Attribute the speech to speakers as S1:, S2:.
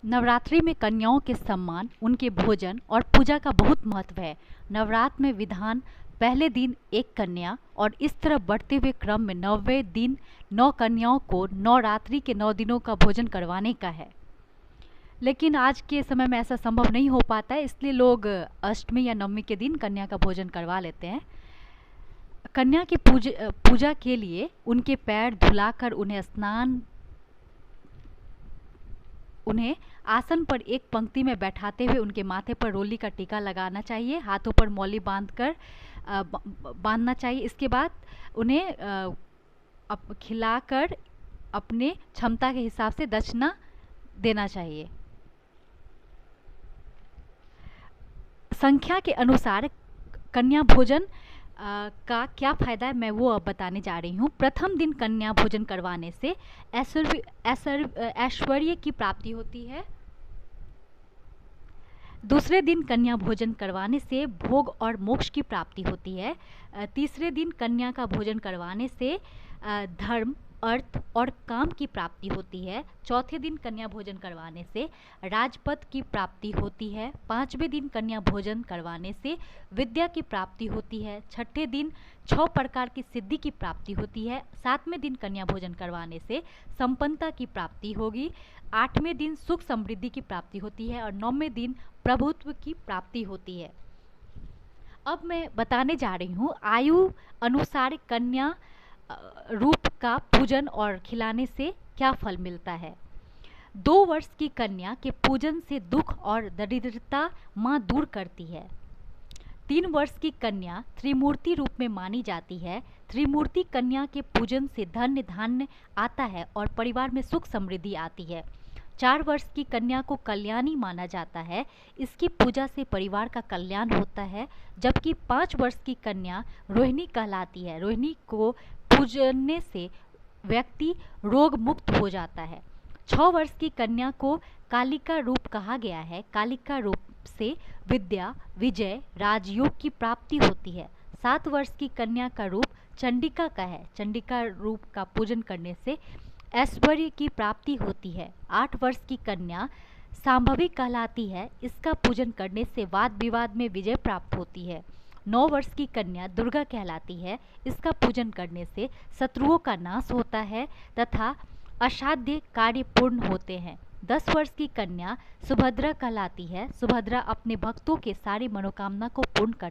S1: नवरात्रि में कन्याओं के सम्मान, उनके भोजन और पूजा का बहुत महत्व है। नवरात्र में विधान पहले दिन एक कन्या और इस तरह बढ़ते हुए क्रम में 9वें दिन 9 कन्याओं को नवरात्रि के 9 दिनों का भोजन करवाने का है। लेकिन आज के समय में ऐसा संभव नहीं हो पाता है, इसलिए लोग अष्टमी या नवमी के दिन कन्या का भोजन करवा लेते हैं। कन्या की पूजा के लिए उनके पैर धुलाकर उन्हें आसन पर एक पंक्ति में बैठाते हुए उनके माथे पर रोली का टीका लगाना चाहिए, हाथों पर मौली बांधना चाहिए। इसके बाद उन्हें खिलाकर अपने क्षमता के हिसाब से दक्षिणा देना चाहिए। संख्या के अनुसार कन्या भोजन का क्या फ़ायदा है, मैं वो अब बताने जा रही हूँ। प्रथम दिन कन्या भोजन करवाने से ऐश्वर्य की प्राप्ति होती है। दूसरे दिन कन्या भोजन करवाने से भोग और मोक्ष की प्राप्ति होती है। तीसरे दिन कन्या का भोजन करवाने से धर्म, अर्थ और काम की प्राप्ति होती है। चौथे दिन कन्या भोजन करवाने से राजपद की प्राप्ति होती है। पांचवें दिन कन्या भोजन करवाने से विद्या की प्राप्ति होती है। छठे दिन 6 प्रकार की सिद्धि की प्राप्ति होती है। सातवें दिन कन्या भोजन करवाने से संपन्नता की प्राप्ति होगी। आठवें दिन सुख समृद्धि की प्राप्ति होती है और 9वें दिन प्रभुत्व की प्राप्ति होती है। अब मैं बताने जा रही हूँ आयु अनुसार कन्या रूप का पूजन और खिलाने से क्या फल मिलता है। 2 वर्ष की कन्या के पूजन से दुख और दरिद्रता माँ दूर करती है। 3 वर्ष की कन्या त्रिमूर्ति रूप में मानी जाती है। त्रिमूर्ति कन्या के पूजन से धन्य धान्य आता है और परिवार में सुख समृद्धि आती है। 4 वर्ष की कन्या को कल्याणी माना जाता है, इसकी पूजा से परिवार का कल्याण होता है। जबकि 5 वर्ष की कन्या रोहिणी कहलाती है। रोहिणी को पूजने से व्यक्ति रोग मुक्त हो जाता है। 6 वर्ष की कन्या को कालिका रूप कहा गया है। कालिका रूप से विद्या, विजय, राजयोग की प्राप्ति होती है। 7 वर्ष की कन्या का रूप चंडिका का है। चंडिका रूप का पूजन करने से ऐश्वर्य की प्राप्ति होती है। 8 वर्ष की कन्या सांभवी कहलाती है, इसका पूजन करने से वाद विवाद में विजय प्राप्त होती है। 9 वर्ष की कन्या दुर्गा कहलाती है, इसका पूजन करने से शत्रुओं का नाश होता है तथा असाध्य कार्य पूर्ण होते हैं। 10 वर्ष की कन्या सुभद्रा कहलाती है। सुभद्रा अपने भक्तों के सारी मनोकामना को पूर्ण करती है।